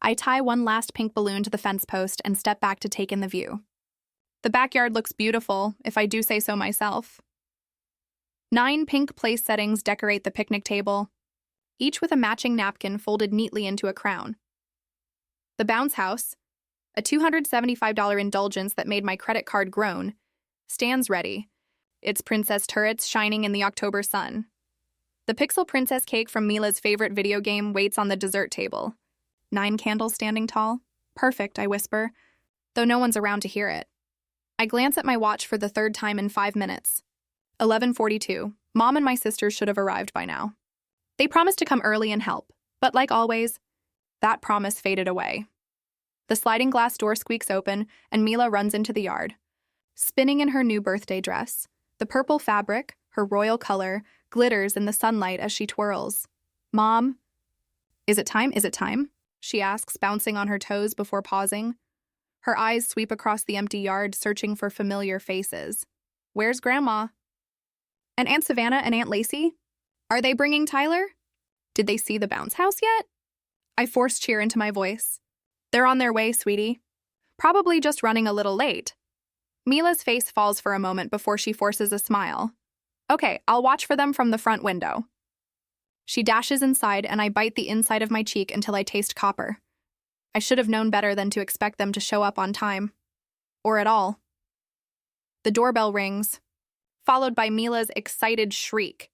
I tie one last pink balloon to the fence post and step back to take in the view. The backyard looks beautiful, if I do say so myself. 9 pink place settings decorate the picnic table, each with a matching napkin folded neatly into a crown. The bounce house, a $275 indulgence that made my credit card groan, stands ready, its princess turrets shining in the October sun. The pixel princess cake from Mila's favorite video game waits on the dessert table. 9 candles standing tall. Perfect, I whisper, though no one's around to hear it. I glance at my watch for the 3rd time in 5 minutes. 11:42. Mom and my sisters should have arrived by now. They promised to come early and help, but like always, that promise faded away. The sliding glass door squeaks open, and Mila runs into the yard. Spinning in her new birthday dress, the purple fabric, her royal color, glitters in the sunlight as she twirls. Mom, is it time? Is it time? She asks, bouncing on her toes before pausing. Her eyes sweep across the empty yard, searching for familiar faces. Where's Grandma? And Aunt Savannah and Aunt Lacey? Are they bringing Tyler? Did they see the bounce house yet? I force cheer into my voice. They're on their way, sweetie. Probably just running a little late. Mila's face falls for a moment before she forces a smile. Okay, I'll watch for them from the front window. She dashes inside, and I bite the inside of my cheek until I taste copper. I should have known better than to expect them to show up on time. Or at all. The doorbell rings, followed by Mila's excited shriek.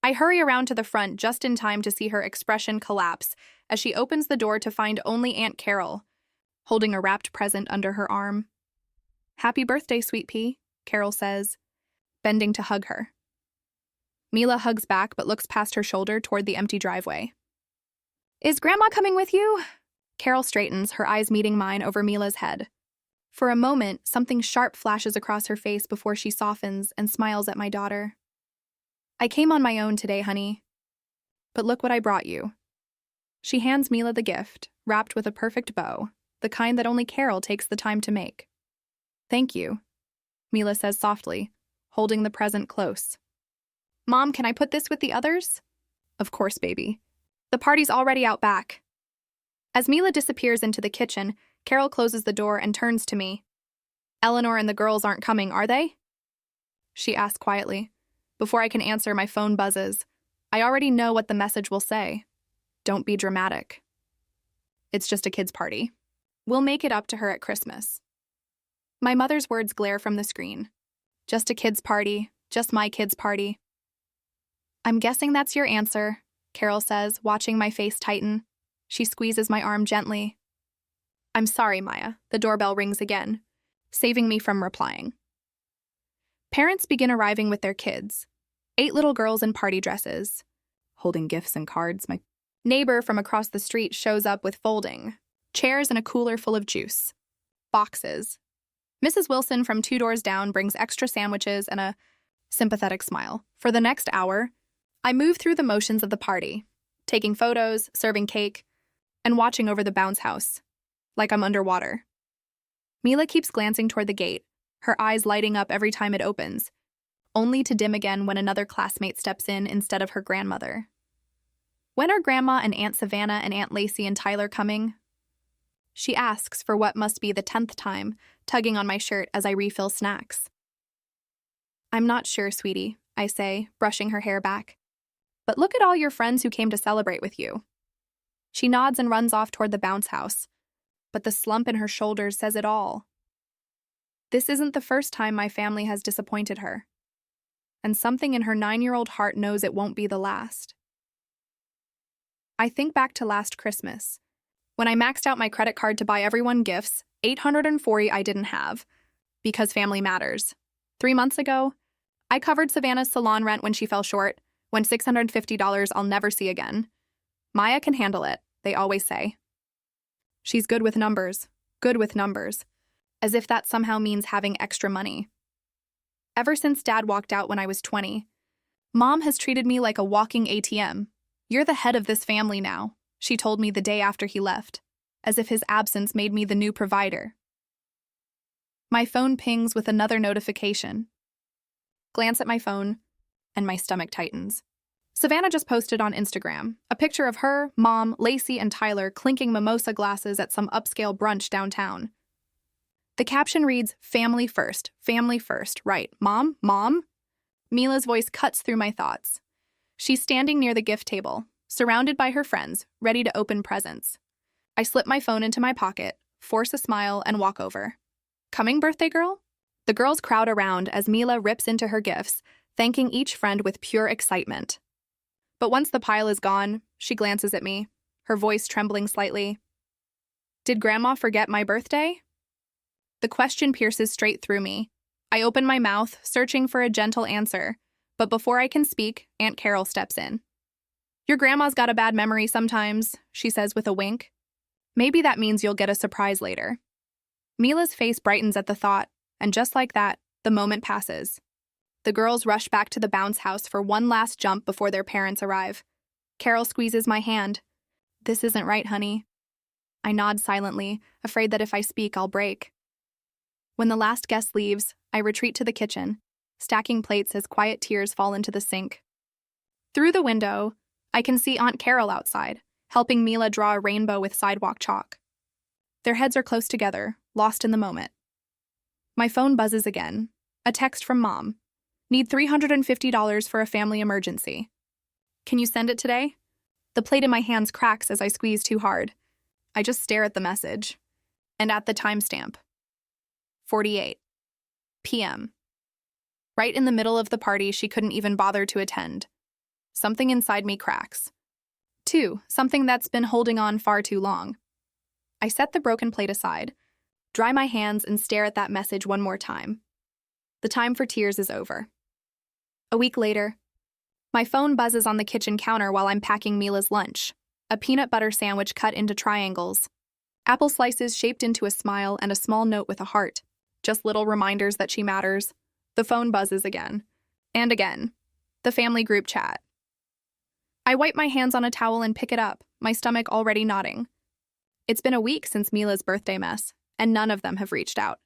I hurry around to the front just in time to see her expression collapse as she opens the door to find only Aunt Carol, holding a wrapped present under her arm. Happy birthday, sweet pea, Carol says, bending to hug her. Mila hugs back but looks past her shoulder toward the empty driveway. Is Grandma coming with you? Carol straightens, her eyes meeting mine over Mila's head. For a moment, something sharp flashes across her face before she softens and smiles at my daughter. I came on my own today, honey. But look what I brought you. She hands Mila the gift, wrapped with a perfect bow, the kind that only Carol takes the time to make. Thank you, Mila says softly, holding the present close. Mom, can I put this with the others? Of course, baby. The party's already out back. As Mila disappears into the kitchen, Carol closes the door and turns to me. Eleanor and the girls aren't coming, are they? She asks quietly. Before I can answer, my phone buzzes. I already know what the message will say. Don't be dramatic. It's just a kid's party. We'll make it up to her at Christmas. My mother's words glare from the screen. Just a kid's party, just my kid's party. I'm guessing that's your answer, Carol says, watching my face tighten. She squeezes my arm gently. I'm sorry, Maya. The doorbell rings again, saving me from replying. Parents begin arriving with their kids. 8 little girls in party dresses, holding gifts and cards. My neighbor from across the street shows up with folding chairs and a cooler full of juice. Boxes. Mrs. Wilson from 2 doors down brings extra sandwiches and a sympathetic smile. For the next hour, I move through the motions of the party, taking photos, serving cake, and watching over the bounce house, like I'm underwater. Mila keeps glancing toward the gate, her eyes lighting up every time it opens, only to dim again when another classmate steps in instead of her grandmother. When are Grandma and Aunt Savannah and Aunt Lacey and Tyler coming? She asks for what must be the 10th time, tugging on my shirt as I refill snacks. I'm not sure, sweetie, I say, brushing her hair back. But look at all your friends who came to celebrate with you. She nods and runs off toward the bounce house, but the slump in her shoulders says it all. This isn't the first time my family has disappointed her, and something in her 9-year-old heart knows it won't be the last. I think back to last Christmas, when I maxed out my credit card to buy everyone gifts, 840 I didn't have, because family matters. 3 months ago, I covered Savannah's salon rent when she fell short, when $650 I'll never see again. Maya can handle it, they always say. She's good with numbers, as if that somehow means having extra money. Ever since Dad walked out when I was 20, Mom has treated me like a walking ATM. You're the head of this family now, she told me the day after he left, as if his absence made me the new provider. My phone pings with another notification. Glance at my phone, and my stomach tightens. Savannah just posted on Instagram a picture of her, Mom, Lacey, and Tyler clinking mimosa glasses at some upscale brunch downtown. The caption reads, family first, right? Mom? Mom? Mila's voice cuts through my thoughts. She's standing near the gift table, surrounded by her friends, ready to open presents. I slip my phone into my pocket, force a smile, and walk over. Coming, birthday girl? The girls crowd around as Mila rips into her gifts, thanking each friend with pure excitement. But once the pile is gone, she glances at me, her voice trembling slightly. Did Grandma forget my birthday? The question pierces straight through me. I open my mouth, searching for a gentle answer, but before I can speak, Aunt Carol steps in. Your grandma's got a bad memory sometimes, she says with a wink. Maybe that means you'll get a surprise later. Mila's face brightens at the thought, and just like that, the moment passes. The girls rush back to the bounce house for one last jump before their parents arrive. Carol squeezes my hand. This isn't right, honey. I nod silently, afraid that if I speak, I'll break. When the last guest leaves, I retreat to the kitchen, stacking plates as quiet tears fall into the sink. Through the window, I can see Aunt Carol outside, helping Mila draw a rainbow with sidewalk chalk. Their heads are close together, lost in the moment. My phone buzzes again. A text from Mom. Need $350 for a family emergency. Can you send it today? The plate in my hands cracks as I squeeze too hard. I just stare at the message. And at the timestamp. 48 p.m. Right in the middle of the party she couldn't even bother to attend. Something inside me cracks. Something that's been holding on far too long. I set the broken plate aside, dry my hands, and stare at that message one more time. The time for tears is over. A week later, my phone buzzes on the kitchen counter while I'm packing Mila's lunch, a peanut butter sandwich cut into triangles, apple slices shaped into a smile, and a small note with a heart, just little reminders that she matters. The phone buzzes again. And again. The family group chat. I wipe my hands on a towel and pick it up, my stomach already nodding. It's been a week since Mila's birthday mess, and none of them have reached out.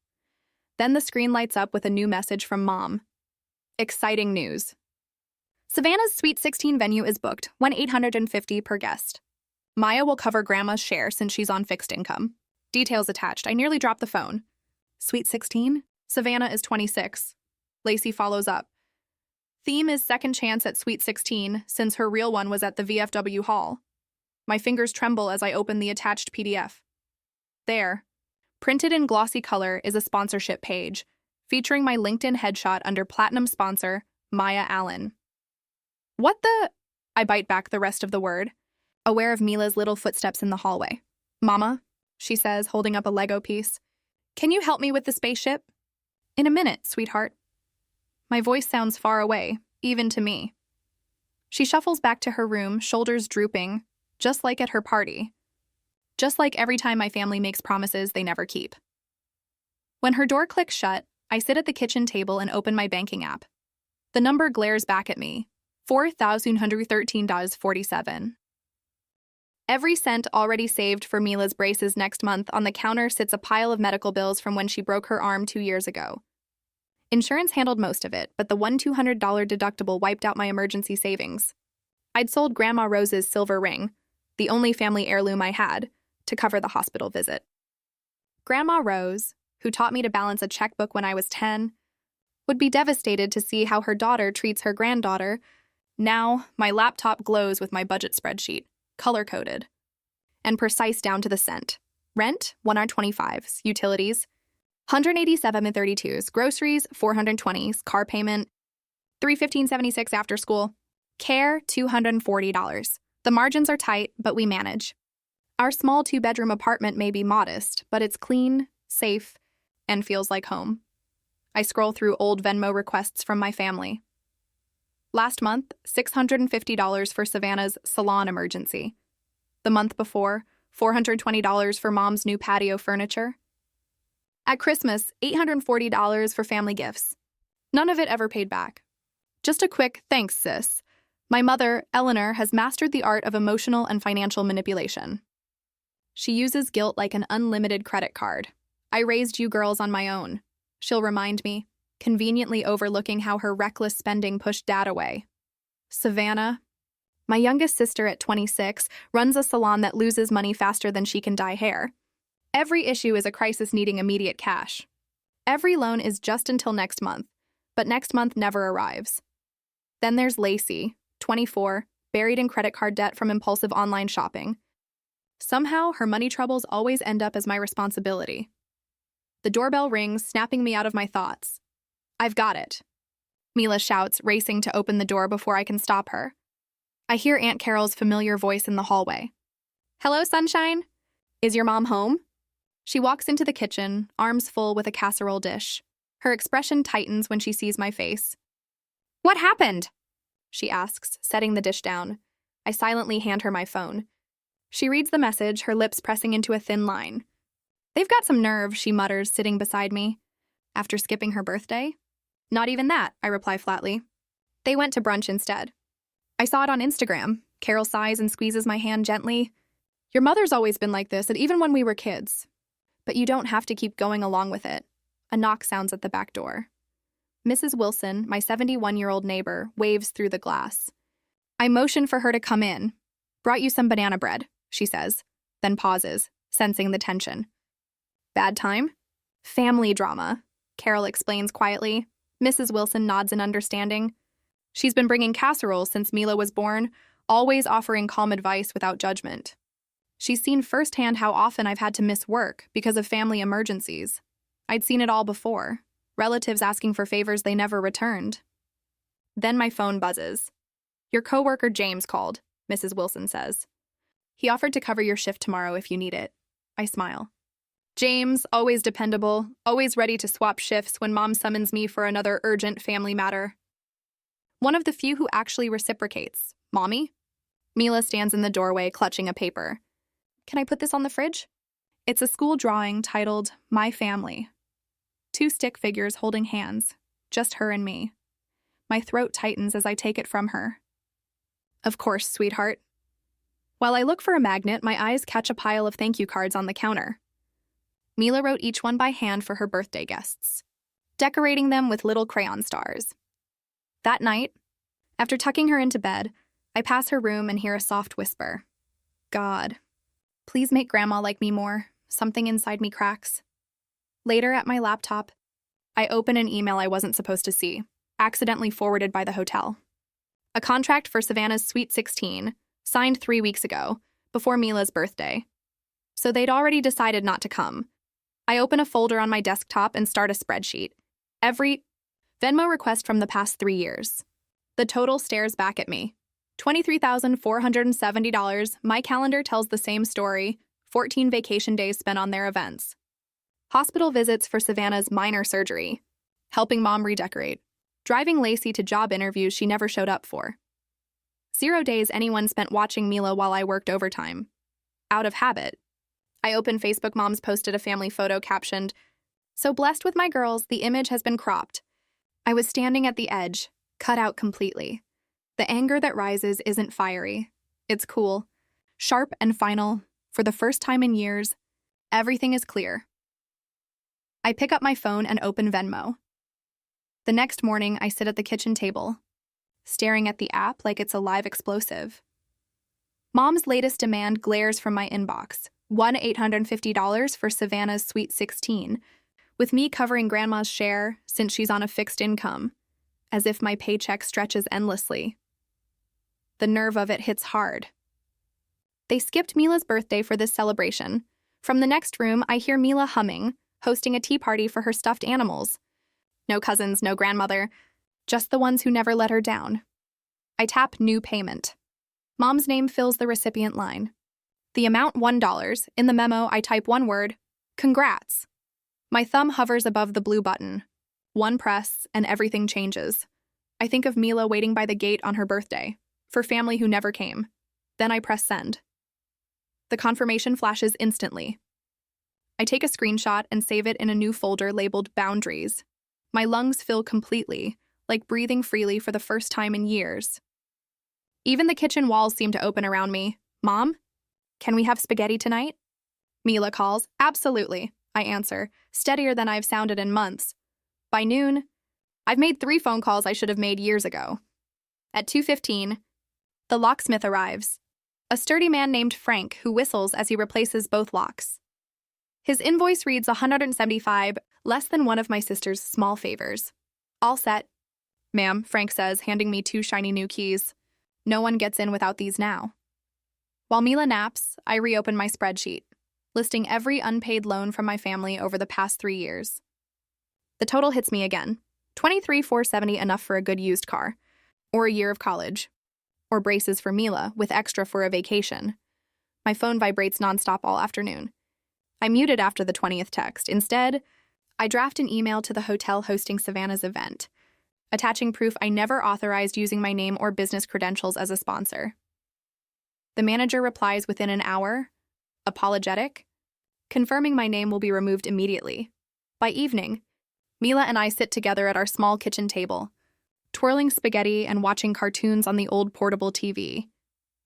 Then the screen lights up with a new message from Mom. Exciting news. Savannah's Sweet 16 venue is booked, $1,850 per guest. Maya will cover Grandma's share since she's on fixed income. Details attached. I nearly dropped the phone. Sweet 16? Savannah is 26. Lacey follows up. Theme is second chance at Sweet 16, since her real one was at the VFW hall. My fingers tremble as I open the attached PDF. There, printed in glossy color, is a sponsorship page, featuring my LinkedIn headshot under Platinum Sponsor, Maya Allen. What the? I bite back the rest of the word, aware of Mila's little footsteps in the hallway. Mama, she says, holding up a Lego piece. Can you help me with the spaceship? In a minute, sweetheart. My voice sounds far away, even to me. She shuffles back to her room, shoulders drooping, just like at her party. Just like every time my family makes promises they never keep. When her door clicks shut, I sit at the kitchen table and open my banking app. The number glares back at me, $4,113.47. Every cent already saved for Mila's braces next month. On the counter sits a pile of medical bills from when she broke her arm 2 years ago. Insurance handled most of it, but the $200 deductible wiped out my emergency savings. I'd sold Grandma Rose's silver ring, the only family heirloom I had, to cover the hospital visit. Grandma Rose, who taught me to balance a checkbook when I was 10, would be devastated to see how her daughter treats her granddaughter. Now, my laptop glows with my budget spreadsheet, color-coded, and precise down to the cent. Rent, $125, utilities, $187.32, groceries, $420, car payment, $315.76 after school, care, $240. The margins are tight, but we manage. Our small 2-bedroom apartment may be modest, but it's clean, safe, and feels like home. I scroll through old Venmo requests from my family. Last month, $650 for Savannah's salon emergency. The month before, $420 for Mom's new patio furniture. At Christmas, $840 for family gifts. None of it ever paid back. Just a quick thanks, sis. My mother, Eleanor, has mastered the art of emotional and financial manipulation. She uses guilt like an unlimited credit card. I raised you girls on my own, she'll remind me, conveniently overlooking how her reckless spending pushed Dad away. Savannah, My youngest sister at 26 runs a salon that loses money faster than she can dye hair. Every issue is a crisis needing immediate cash. Every loan is just until next month, but next month never arrives. Then there's Lacey, 24, buried in credit card debt from impulsive online shopping. Somehow, her money troubles always end up as my responsibility. The doorbell rings, snapping me out of my thoughts. I've got it. Mila shouts, racing to open the door before I can stop her. I hear Aunt Carol's familiar voice in the hallway. Hello, sunshine. Is your mom home? She walks into the kitchen, arms full with a casserole dish. Her expression tightens when she sees my face. What happened? She asks, setting the dish down. I silently hand her my phone. She reads the message, her lips pressing into a thin line. They've got some nerve, she mutters, sitting beside me. After skipping her birthday? Not even that, I reply flatly. They went to brunch instead. I saw it on Instagram. Carol sighs and squeezes my hand gently. Your mother's always been like this, and even when we were kids. But you don't have to keep going along with it. A knock sounds at the back door. Mrs. Wilson, my 71-year-old neighbor, waves through the glass. I motion for her to come in. Brought you some banana bread, she says, then pauses, sensing the tension. Bad time? Family drama, Carol explains quietly. Mrs. Wilson nods in understanding. She's been bringing casseroles since Mila was born, always offering calm advice without judgment. She's seen firsthand how often I've had to miss work because of family emergencies. I'd seen it all before, relatives asking for favors they never returned. Then my phone buzzes. Your coworker James called, Mrs. Wilson says. He offered to cover your shift tomorrow if you need it. I smile. James, always dependable, always ready to swap shifts when Mom summons me for another urgent family matter. One of the few who actually reciprocates. Mommy? Mila stands in the doorway, clutching a paper. Can I put this on the fridge? It's a school drawing titled, My Family. 2 stick figures holding hands, just her and me. My throat tightens as I take it from her. Of course, sweetheart. While I look for a magnet, my eyes catch a pile of thank you cards on the counter. Mila wrote each one by hand for her birthday guests, decorating them with little crayon stars. That night, after tucking her into bed, I pass her room and hear a soft whisper. God, please make Grandma like me more. Something inside me cracks. Later at my laptop, I open an email I wasn't supposed to see, accidentally forwarded by the hotel. A contract for Savannah's Sweet 16, signed 3 weeks ago, before Mila's birthday. So they'd already decided not to come. I open a folder on my desktop and start a spreadsheet. Every Venmo request from the past 3 years. The total stares back at me. $23,470. My calendar tells the same story. 14 vacation days spent on their events. Hospital visits for Savannah's minor surgery. Helping Mom redecorate. Driving Lacey to job interviews she never showed up for. 0 days anyone spent watching Mila while I worked overtime. Out of habit. I opened Facebook. Mom's posted a family photo captioned, "So blessed with my girls, the image has been cropped." I was standing at the edge, cut out completely. The anger that rises isn't fiery. It's cool, sharp and final. For the first time in years, everything is clear. I pick up my phone and open Venmo. The next morning, I sit at the kitchen table, staring at the app like it's a live explosive. Mom's latest demand glares from my inbox. $1,850 for Savannah's Sweet 16, with me covering Grandma's share since she's on a fixed income, as if my paycheck stretches endlessly. The nerve of it hits hard. They skipped Mila's birthday for this celebration. From the next room, I hear Mila humming, hosting a tea party for her stuffed animals. No cousins, no grandmother, just the ones who never let her down. I tap New Payment. Mom's name fills the recipient line. The amount $1. In the memo, I type one word, Congrats. My thumb hovers above the blue button. One press, and everything changes. I think of Mila waiting by the gate on her birthday, for family who never came. Then I press send. The confirmation flashes instantly. I take a screenshot and save it in a new folder labeled Boundaries. My lungs fill completely, like breathing freely for the first time in years. Even the kitchen walls seem to open around me. Mom? Can we have spaghetti tonight? Mila calls. Absolutely, I answer, steadier than I've sounded in months. By noon, I've made 3 phone calls I should have made years ago. At 2:15, The locksmith arrives. A sturdy man named Frank who whistles as he replaces both locks. His invoice reads $175, less than one of my sister's small favors. All set. Ma'am, Frank says, handing me 2 shiny new keys. No one gets in without these now. While Mila naps, I reopen my spreadsheet, listing every unpaid loan from my family over the past 3 years. The total hits me again. $23,470, enough for a good used car, or a year of college, or braces for Mila with extra for a vacation. My phone vibrates nonstop all afternoon. I mute it after the 20th text. Instead, I draft an email to the hotel hosting Savannah's event, attaching proof I never authorized using my name or business credentials as a sponsor. The manager replies within an hour, apologetic, confirming my name will be removed immediately. By evening, Mila and I sit together at our small kitchen table, twirling spaghetti and watching cartoons on the old portable TV.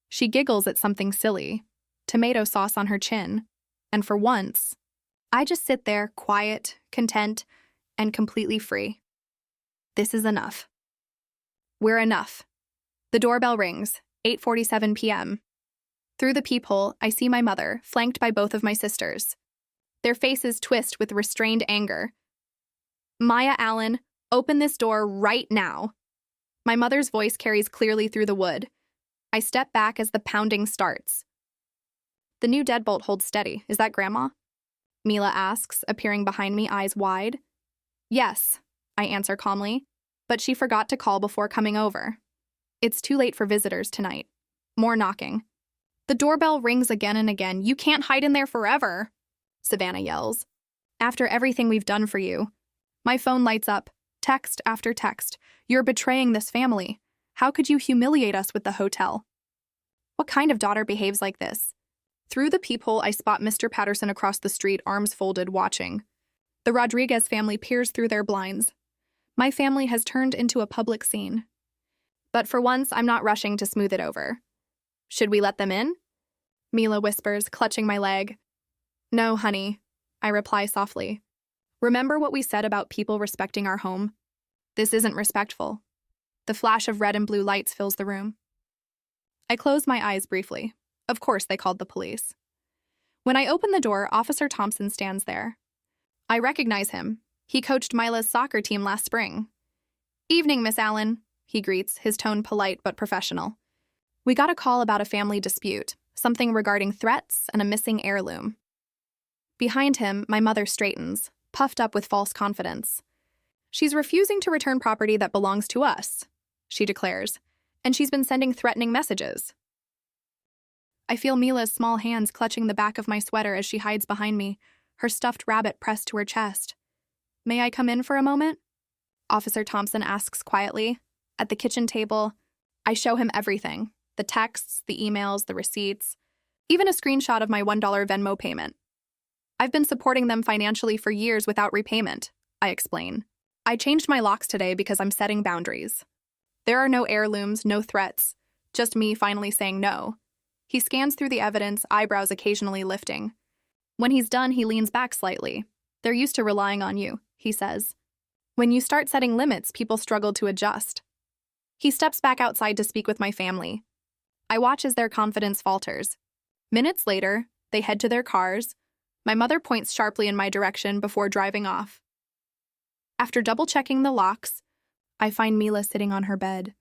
She giggles at something silly, tomato sauce on her chin, and for once, I just sit there, quiet, content, and completely free. This is enough. We're enough. The doorbell rings, 8:47 p.m. Through the peephole, I see my mother, flanked by both of my sisters. Their faces twist with restrained anger. Maya Allen, open this door right now. My mother's voice carries clearly through the wood. I step back as the pounding starts. The new deadbolt holds steady. Is that Grandma? Mila asks, appearing behind me, eyes wide. Yes, I answer calmly, but she forgot to call before coming over. It's too late for visitors tonight. More knocking. The doorbell rings again and again. You can't hide in there forever, Savannah yells. After everything we've done for you. My phone lights up, text after text. You're betraying this family. How could you humiliate us with the hotel? What kind of daughter behaves like this? Through the peephole, I spot Mr. Patterson across the street, arms folded, watching. The Rodriguez family peers through their blinds. My family has turned into a public scene. But for once, I'm not rushing to smooth it over. Should we let them in? Mila whispers, clutching my leg. No, honey, I reply softly. Remember what we said about people respecting our home? This isn't respectful. The flash of red and blue lights fills the room. I close my eyes briefly. Of course they called the police. When I open the door, Officer Thompson stands there. I recognize him. He coached Mila's soccer team last spring. Evening, Miss Allen, he greets, his tone polite but professional. We got a call about a family dispute, something regarding threats and a missing heirloom. Behind him, my mother straightens, puffed up with false confidence. She's refusing to return property that belongs to us, she declares, and she's been sending threatening messages. I feel Mila's small hands clutching the back of my sweater as she hides behind me, her stuffed rabbit pressed to her chest. May I come in for a moment? Officer Thompson asks quietly. At the kitchen table, I show him everything. The texts, the emails, the receipts, even a screenshot of my $1 Venmo payment. I've been supporting them financially for years without repayment, I explain. I changed my locks today because I'm setting boundaries. There are no heirlooms, no threats, just me finally saying no. He scans through the evidence, eyebrows occasionally lifting. When he's done, he leans back slightly. They're used to relying on you, he says. When you start setting limits, people struggle to adjust. He steps back outside to speak with my family. I watch as their confidence falters. Minutes later, they head to their cars. My mother points sharply in my direction before driving off. After double-checking the locks, I find Mila sitting on her bed,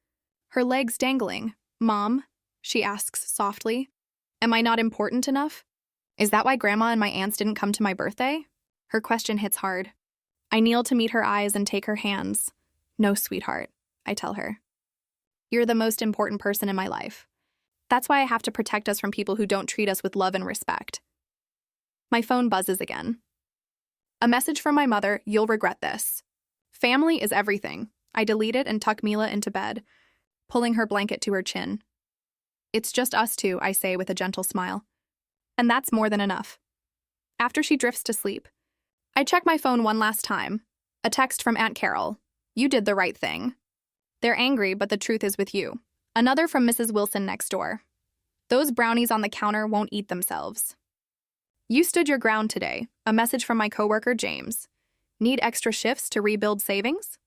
her legs dangling. Mom, she asks softly, am I not important enough? Is that why Grandma and my aunts didn't come to my birthday? Her question hits hard. I kneel to meet her eyes and take her hands. No, sweetheart, I tell her. You're the most important person in my life. That's why I have to protect us from people who don't treat us with love and respect. My phone buzzes again. A message from my mother, you'll regret this. Family is everything. I delete it and tuck Mila into bed, pulling her blanket to her chin. It's just us two, I say with a gentle smile. And that's more than enough. After she drifts to sleep, I check my phone one last time. A text from Aunt Carol. You did the right thing. They're angry, but the truth is with you. Another from Mrs. Wilson next door. Those brownies on the counter won't eat themselves. You stood your ground today. A message from my coworker, James. Need extra shifts to rebuild savings?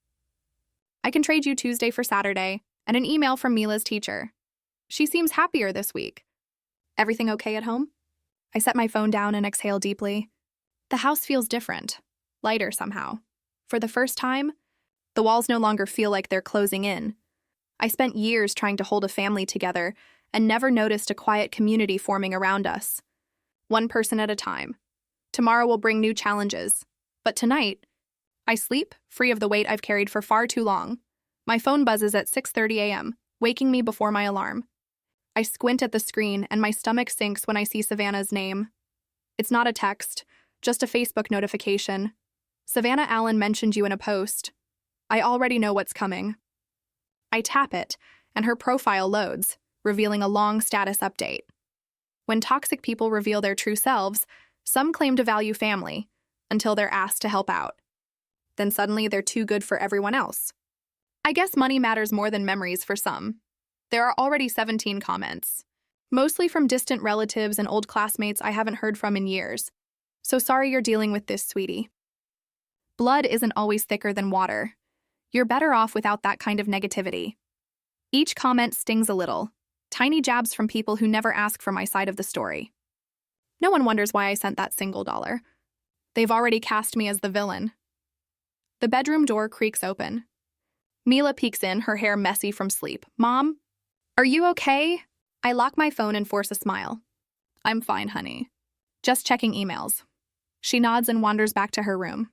I can trade you Tuesday for Saturday, and an email from Mila's teacher. She seems happier this week. Everything okay at home? I set my phone down and exhale deeply. The house feels different, lighter somehow. For the first time, the walls no longer feel like they're closing in. I spent years trying to hold a family together and never noticed a quiet community forming around us. One person at a time. Tomorrow will bring new challenges. But tonight, I sleep, free of the weight I've carried for far too long. My phone buzzes at 6:30 a.m., waking me before my alarm. I squint at the screen and my stomach sinks when I see Savannah's name. It's not a text, just a Facebook notification. Savannah Allen mentioned you in a post. I already know what's coming. I tap it, and her profile loads, revealing a long status update. When toxic people reveal their true selves, some claim to value family, until they're asked to help out. Then suddenly they're too good for everyone else. I guess money matters more than memories for some. There are already 17 comments, mostly from distant relatives and old classmates I haven't heard from in years. So sorry you're dealing with this, sweetie. Blood isn't always thicker than water. You're better off without that kind of negativity. Each comment stings a little, tiny jabs from people who never ask for my side of the story. No one wonders why I sent that single dollar. They've already cast me as the villain. The bedroom door creaks open. Mila peeks in, her hair messy from sleep. Mom? Are you okay? I lock my phone and force a smile. I'm fine, honey. Just checking emails. She nods and wanders back to her room.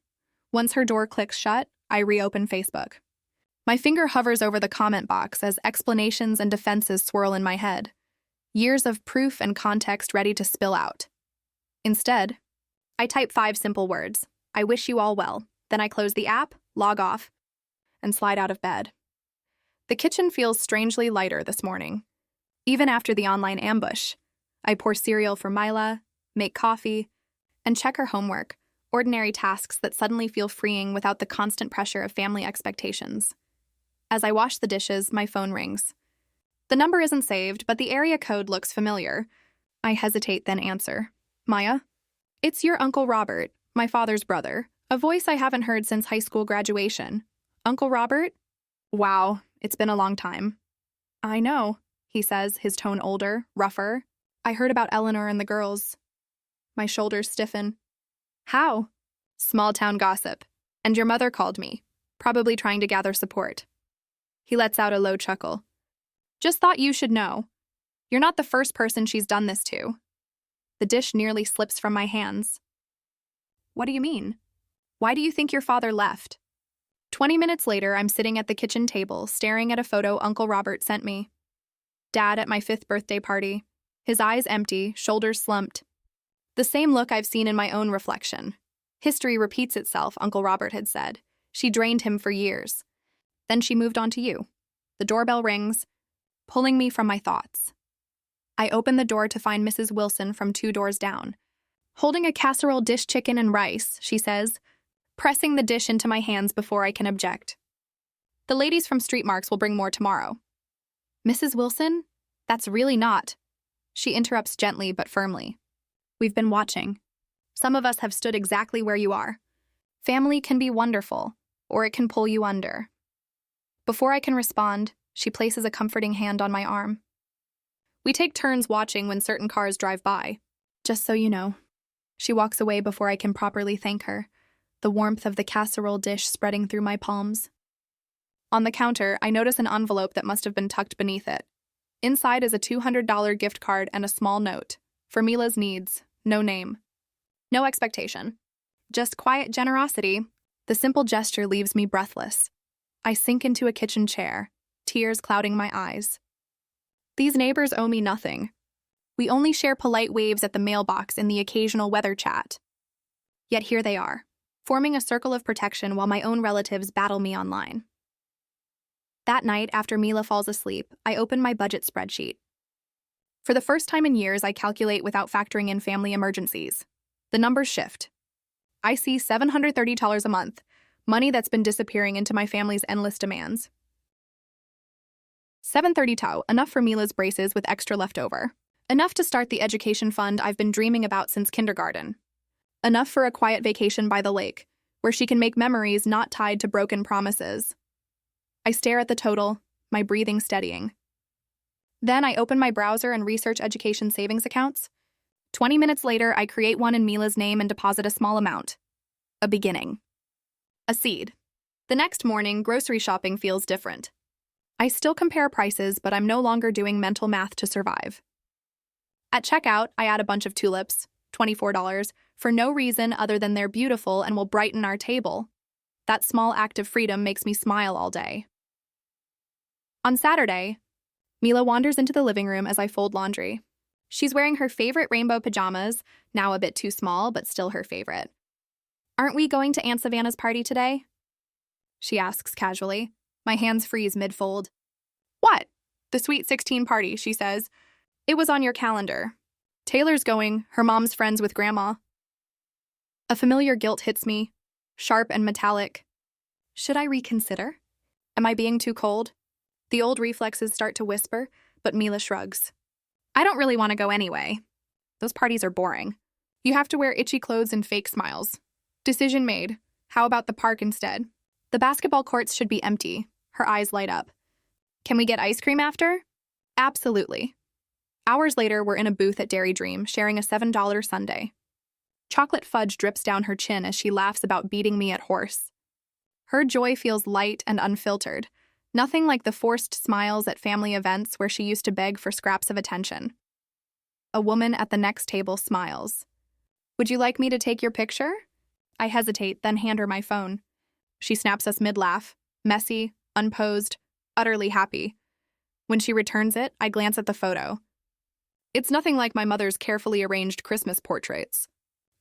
Once her door clicks shut, I reopen Facebook. My finger hovers over the comment box as explanations and defenses swirl in my head. Years of proof and context ready to spill out. Instead, I type 5 simple words. I wish you all well. Then I close the app, log off, and slide out of bed. The kitchen feels strangely lighter this morning. Even after the online ambush, I pour cereal for Mila, make coffee, and check her homework, ordinary tasks that suddenly feel freeing without the constant pressure of family expectations. As I wash the dishes, my phone rings. The number isn't saved, but the area code looks familiar. I hesitate, then answer. Maya? It's your Uncle Robert, my father's brother, a voice I haven't heard since high school graduation. Uncle Robert? Wow, it's been a long time. I know, he says, his tone older, rougher. I heard about Eleanor and the girls. My shoulders stiffen. How? Small-town gossip. And your mother called me, probably trying to gather support. He lets out a low chuckle. Just thought you should know. You're not the first person she's done this to. The dish nearly slips from my hands. What do you mean? Why do you think your father left? 20 minutes later, I'm sitting at the kitchen table, staring at a photo Uncle Robert sent me. Dad at my 5th birthday party. His eyes empty, shoulders slumped. The same look I've seen in my own reflection. History repeats itself, Uncle Robert had said. She drained him for years. Then she moved on to you. The doorbell rings, pulling me from my thoughts. I open the door to find Mrs. Wilson from 2 doors down. Holding a casserole dish chicken and rice, she says, pressing the dish into my hands before I can object. The ladies from Street Marks will bring more tomorrow. Mrs. Wilson? That's really not. She interrupts gently but firmly. We've been watching. Some of us have stood exactly where you are. Family can be wonderful, or it can pull you under. Before I can respond, she places a comforting hand on my arm. We take turns watching when certain cars drive by. Just so you know. She walks away before I can properly thank her, the warmth of the casserole dish spreading through my palms. On the counter, I notice an envelope that must have been tucked beneath it. Inside is a $200 gift card and a small note. For Mila's needs, no name. No expectation. Just quiet generosity. The simple gesture leaves me breathless. I sink into a kitchen chair, tears clouding my eyes. These neighbors owe me nothing. We only share polite waves at the mailbox and the occasional weather chat. Yet here they are, forming a circle of protection while my own relatives battle me online. That night, after Mila falls asleep, I open my budget spreadsheet. For the first time in years, I calculate without factoring in family emergencies. The numbers shift. I see $730 a month, money that's been disappearing into my family's endless demands. $730, enough for Mila's braces with extra left over. Enough to start the education fund I've been dreaming about since kindergarten. Enough for a quiet vacation by the lake, where she can make memories not tied to broken promises. I stare at the total, my breathing steadying. Then I open my browser and research education savings accounts. 20 minutes later, I create one in Mila's name and deposit a small amount. A beginning. A seed. The next morning, grocery shopping feels different. I still compare prices, but I'm no longer doing mental math to survive. At checkout, I add a bunch of tulips, $24, for no reason other than they're beautiful and will brighten our table. That small act of freedom makes me smile all day. On Saturday, Mila wanders into the living room as I fold laundry. She's wearing her favorite rainbow pajamas, now a bit too small, but still her favorite. "Aren't we going to Aunt Savannah's party today?" she asks casually. My hands freeze mid-fold. "What?" "The Sweet 16 party," she says. "It was on your calendar. Taylor's going, her mom's friends with Grandma." A familiar guilt hits me, sharp and metallic. Should I reconsider? Am I being too cold? The old reflexes start to whisper, but Mila shrugs. "I don't really want to go anyway. Those parties are boring. You have to wear itchy clothes and fake smiles." Decision made. How about the park instead? The basketball courts should be empty. Her eyes light up. "Can we get ice cream after?" "Absolutely." Hours later, we're in a booth at Dairy Dream, sharing a $7 sundae. Chocolate fudge drips down her chin as she laughs about beating me at horse. Her joy feels light and unfiltered, nothing like the forced smiles at family events where she used to beg for scraps of attention. A woman at the next table smiles. "Would you like me to take your picture?" I hesitate, then hand her my phone. She snaps us mid-laugh, messy, unposed, utterly happy. When she returns it, I glance at the photo. It's nothing like my mother's carefully arranged Christmas portraits,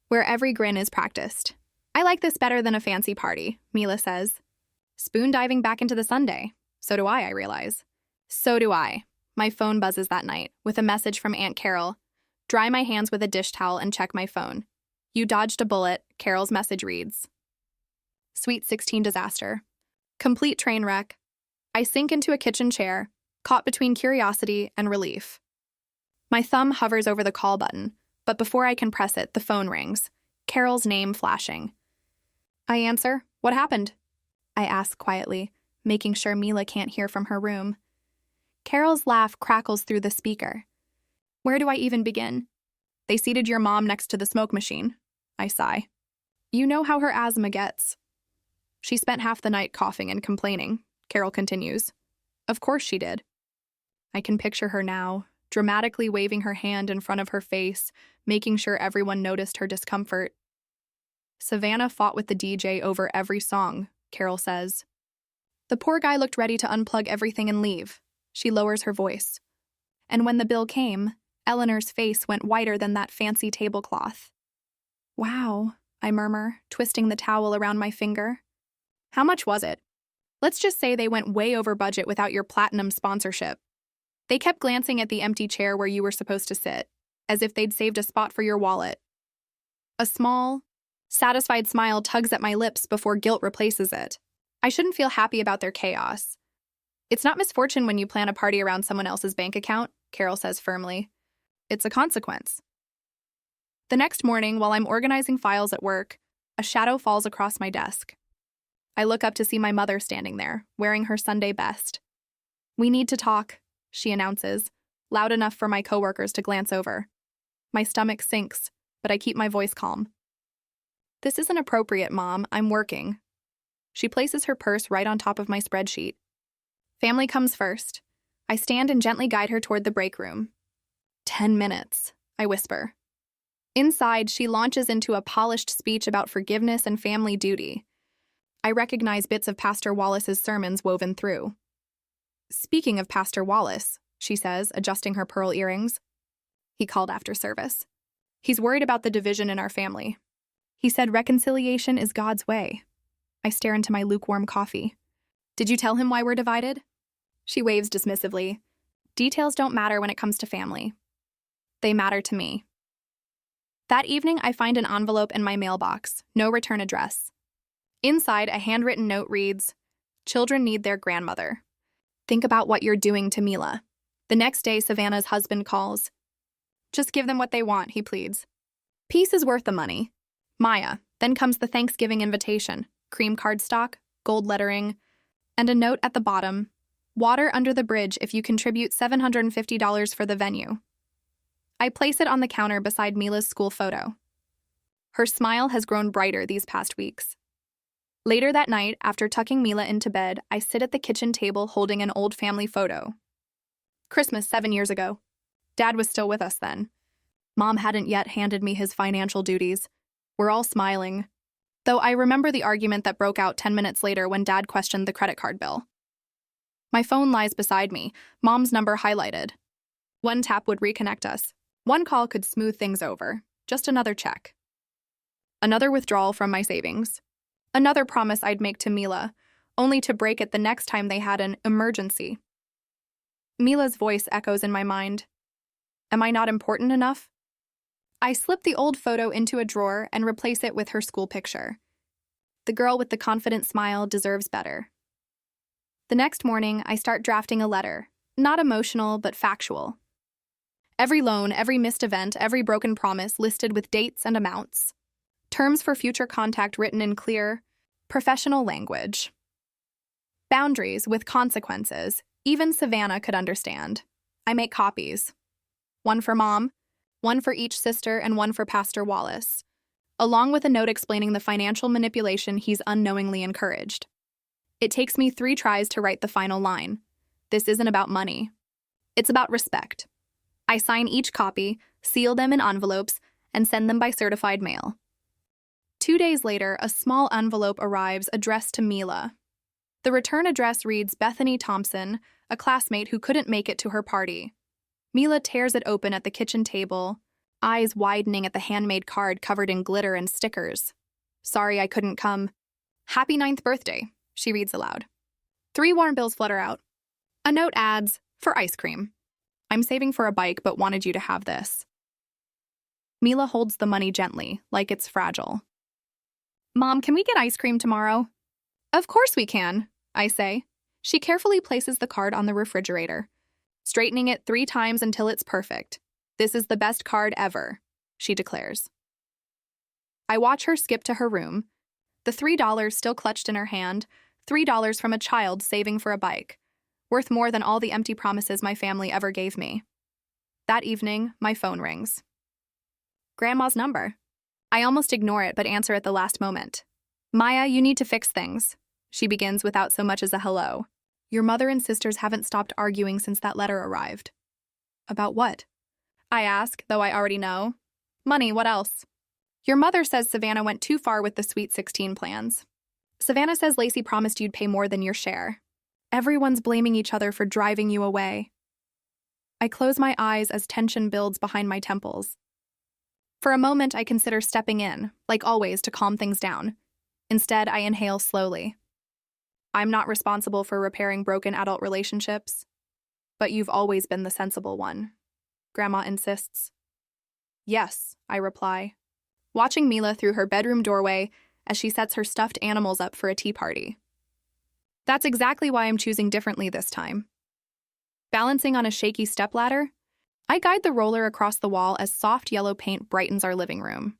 where every grin is practiced. "I like this better than a fancy party," Mila says. Spoon diving back into the sundae. So do I realize. So do I. My phone buzzes that night, with a message from Aunt Carol. Dry my hands with a dish towel and check my phone. "You dodged a bullet," Carol's message reads. Sweet 16 disaster. Complete train wreck. I sink into a kitchen chair, caught between curiosity and relief. My thumb hovers over the call button, but before I can press it, the phone rings, Carol's name flashing. I answer. "What happened?" I ask quietly, making sure Mila can't hear from her room. Carol's laugh crackles through the speaker. "Where do I even begin?" "They seated your mom next to the smoke machine," I sigh. "You know how her asthma gets." "She spent half the night coughing and complaining," Carol continues. "Of course she did." I can picture her now, dramatically waving her hand in front of her face, making sure everyone noticed her discomfort. "Savannah fought with the DJ over every song," Carol says. "The poor guy looked ready to unplug everything and leave." She lowers her voice. And when the bill came, Eleanor's face went whiter than that fancy tablecloth. "Wow," I murmur, twisting the towel around my finger. "How much was it?" "Let's just say they went way over budget without your platinum sponsorship." They kept glancing at the empty chair where you were supposed to sit, as if they'd saved a spot for your wallet. A small, satisfied smile tugs at my lips before guilt replaces it. I shouldn't feel happy about their chaos. "It's not misfortune when you plan a party around someone else's bank account," Carol says firmly. "It's a consequence." The next morning, while I'm organizing files at work, a shadow falls across my desk. I look up to see my mother standing there, wearing her Sunday best. "We need to talk," she announces, loud enough for my coworkers to glance over. My stomach sinks, but I keep my voice calm. "This isn't appropriate, Mom. I'm working." She places her purse right on top of my spreadsheet. "Family comes first." I stand and gently guide her toward the break room. 10 minutes, I whisper. Inside, she launches into a polished speech about forgiveness and family duty. I recognize bits of Pastor Wallace's sermons woven through. "Speaking of Pastor Wallace," she says, adjusting her pearl earrings. "He called after service. He's worried about the division in our family. He said reconciliation is God's way." I stare into my lukewarm coffee. "Did you tell him why we're divided?" She waves dismissively. "Details don't matter when it comes to family. They matter to me." That evening, I find an envelope in my mailbox, no return address. Inside, a handwritten note reads, "Children need their grandmother. Think about what you're doing to Mila." The next day, Savannah's husband calls. "Just give them what they want," he pleads. Peace is worth the money. Maya. Then comes the Thanksgiving invitation, cream cardstock, gold lettering, and a note at the bottom. Water under the bridge if you contribute $750 for the venue. I place it on the counter beside Mila's school photo. Her smile has grown brighter these past weeks. Later that night, after tucking Mila into bed, I sit at the kitchen table holding an old family photo. Christmas 7 years ago. Dad was still with us then. Mom hadn't yet handed me his financial duties. We're all smiling. Though I remember the argument that broke out 10 minutes later when Dad questioned the credit card bill. My phone lies beside me, Mom's number highlighted. One tap would reconnect us. One call could smooth things over. Just another check. Another withdrawal from my savings. Another promise I'd make to Mila, only to break it the next time they had an emergency. Mila's voice echoes in my mind. Am I not important enough? I slip the old photo into a drawer and replace it with her school picture. The girl with the confident smile deserves better. The next morning, I start drafting a letter, not emotional but factual. Every loan, every missed event, every broken promise listed with dates and amounts. Terms for future contact written in clear, professional language. Boundaries with consequences, even Savannah could understand. I make copies. One for Mom, one for each sister, and one for Pastor Wallace, along with a note explaining the financial manipulation he's unknowingly encouraged. It takes me 3 tries to write the final line. This isn't about money. It's about respect. I sign each copy, seal them in envelopes, and send them by certified mail. 2 days later, a small envelope arrives addressed to Mila. The return address reads Bethany Thompson, a classmate who couldn't make it to her party. Mila tears it open at the kitchen table, eyes widening at the handmade card covered in glitter and stickers. Sorry I couldn't come. Happy 9th birthday, she reads aloud. 3 warm bills flutter out. A note adds, for ice cream. I'm saving for a bike but wanted you to have this. Mila holds the money gently, like it's fragile. Mom, can we get ice cream tomorrow? Of course we can, I say. She carefully places the card on the refrigerator, straightening it 3 times until it's perfect. This is the best card ever, she declares. I watch her skip to her room, the $3 still clutched in her hand, $3 from a child saving for a bike, worth more than all the empty promises my family ever gave me. That evening, my phone rings. Grandma's number. I almost ignore it but answer at the last moment. Maya, you need to fix things. She begins without so much as a hello. Your mother and sisters haven't stopped arguing since that letter arrived. About what? I ask, though I already know. Money, what else? Your mother says Savannah went too far with the Sweet 16 plans. Savannah says Lacey promised you'd pay more than your share. Everyone's blaming each other for driving you away. I close my eyes as tension builds behind my temples. For a moment, I consider stepping in, like always, to calm things down. Instead, I inhale slowly. I'm not responsible for repairing broken adult relationships, but you've always been the sensible one, Grandma insists. Yes, I reply, watching Mila through her bedroom doorway as she sets her stuffed animals up for a tea party. That's exactly why I'm choosing differently this time. Balancing on a shaky stepladder, I guide the roller across the wall as soft yellow paint brightens our living room.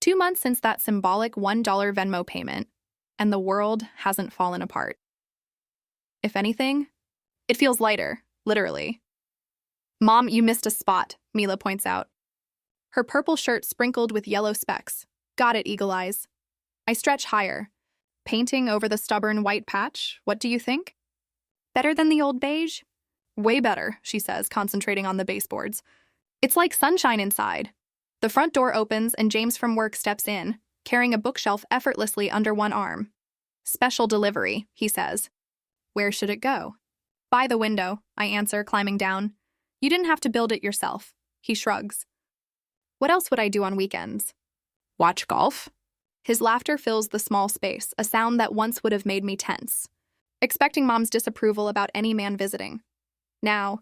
2 months since that symbolic $1 Venmo payment, and the world hasn't fallen apart. If anything, it feels lighter, literally. Mom, you missed a spot, Mila points out. Her purple shirt sprinkled with yellow specks. Got it, Eagle Eyes. I stretch higher. Painting over the stubborn white patch, what do you think? Better than the old beige? Way better, she says, concentrating on the baseboards. It's like sunshine inside. The front door opens and James from work steps in, carrying a bookshelf effortlessly under one arm. Special delivery, he says. Where should it go? By the window, I answer, climbing down. You didn't have to build it yourself, he shrugs. What else would I do on weekends? Watch golf? His laughter fills the small space, a sound that once would have made me tense, expecting Mom's disapproval about any man visiting. Now,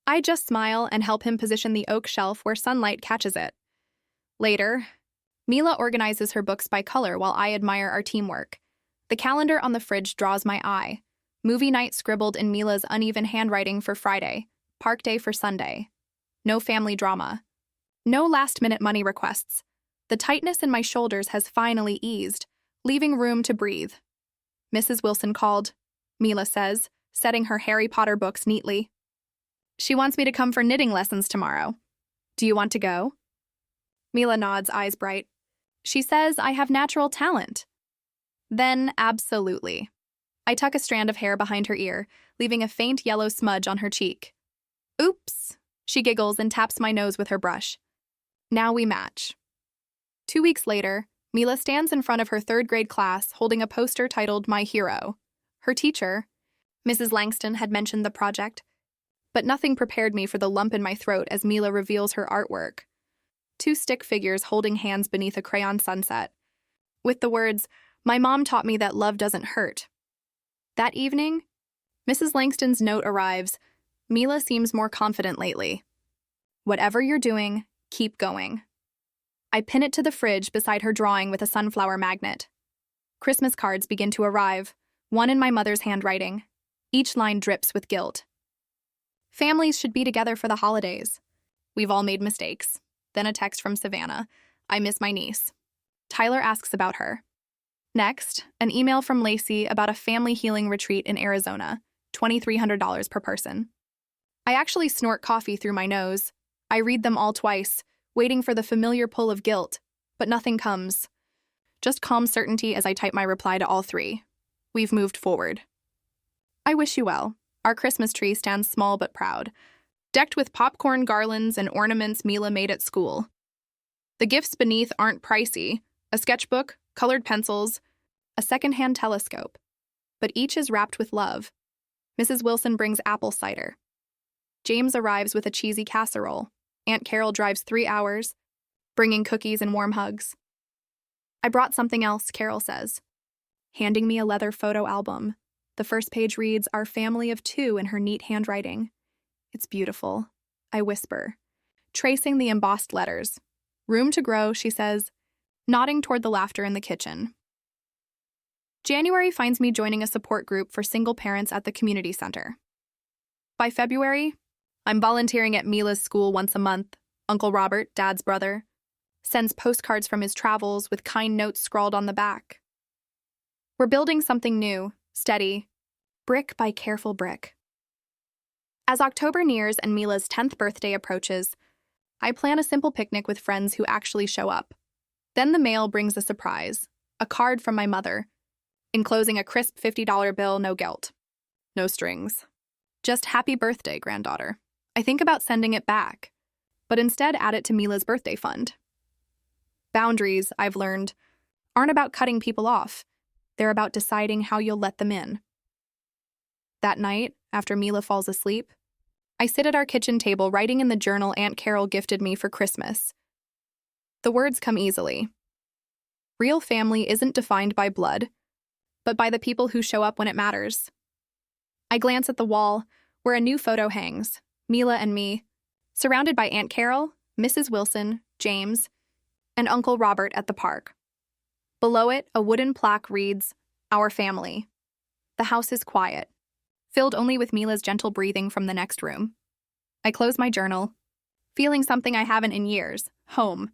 I just smile and help him position the oak shelf where sunlight catches it. Later, Mila organizes her books by color while I admire our teamwork. The calendar on the fridge draws my eye. Movie night scribbled in Mila's uneven handwriting for Friday, park day for Sunday. No family drama. No last-minute money requests. The tightness in my shoulders has finally eased, leaving room to breathe. Mrs. Wilson called, Mila says, setting her Harry Potter books neatly. She wants me to come for knitting lessons tomorrow. Do you want to go? Mila nods, eyes bright. She says I have natural talent. Then, absolutely. I tuck a strand of hair behind her ear, leaving a faint yellow smudge on her cheek. Oops, she giggles and taps my nose with her brush. Now we match. 2 weeks later, Mila stands in front of her third-grade class holding a poster titled My Hero. Her teacher, Mrs. Langston, had mentioned the project, but nothing prepared me for the lump in my throat as Mila reveals her artwork. 2 stick figures holding hands beneath a crayon sunset, with the words, "My mom taught me that love doesn't hurt." That evening, Mrs. Langston's note arrives. Mila seems more confident lately. Whatever you're doing, keep going. I pin it to the fridge beside her drawing with a sunflower magnet. Christmas cards begin to arrive, one in my mother's handwriting. Each line drips with guilt. Families should be together for the holidays. We've all made mistakes. Then a text from Savannah. I miss my niece. Tyler asks about her. Next, an email from Lacey about a family healing retreat in Arizona, $2,300 per person. I actually snort coffee through my nose. I read them all twice, waiting for the familiar pull of guilt, but nothing comes. Just calm certainty as I type my reply to all 3. We've moved forward. I wish you well. Our Christmas tree stands small but proud, decked with popcorn garlands and ornaments Mila made at school. The gifts beneath aren't pricey: a sketchbook, colored pencils, a secondhand telescope. But each is wrapped with love. Mrs. Wilson brings apple cider. James arrives with a cheesy casserole. Aunt Carol drives 3 hours, bringing cookies and warm hugs. I brought something else, Carol says, handing me a leather photo album. The first page reads, Our family of 2 in her neat handwriting. It's beautiful, I whisper, tracing the embossed letters. Room to grow, she says, nodding toward the laughter in the kitchen. January finds me joining a support group for single parents at the community center. By February, I'm volunteering at Mila's school once a month. Uncle Robert, Dad's brother, sends postcards from his travels with kind notes scrawled on the back. We're building something new, steady, brick by careful brick. As October nears and Mila's 10th birthday approaches, I plan a simple picnic with friends who actually show up. Then the mail brings a surprise, a card from my mother, enclosing a crisp $50 bill, no guilt, no strings. Just happy birthday, granddaughter. I think about sending it back, but instead add it to Mila's birthday fund. Boundaries, I've learned, aren't about cutting people off. They're about deciding how you'll let them in. That night, after Mila falls asleep, I sit at our kitchen table writing in the journal Aunt Carol gifted me for Christmas. The words come easily. Real family isn't defined by blood, but by the people who show up when it matters. I glance at the wall, where a new photo hangs, Mila and me, surrounded by Aunt Carol, Mrs. Wilson, James, and Uncle Robert at the park. Below it, a wooden plaque reads, Our family. The house is quiet, filled only with Mila's gentle breathing from the next room. I close my journal, feeling something I haven't in years, home.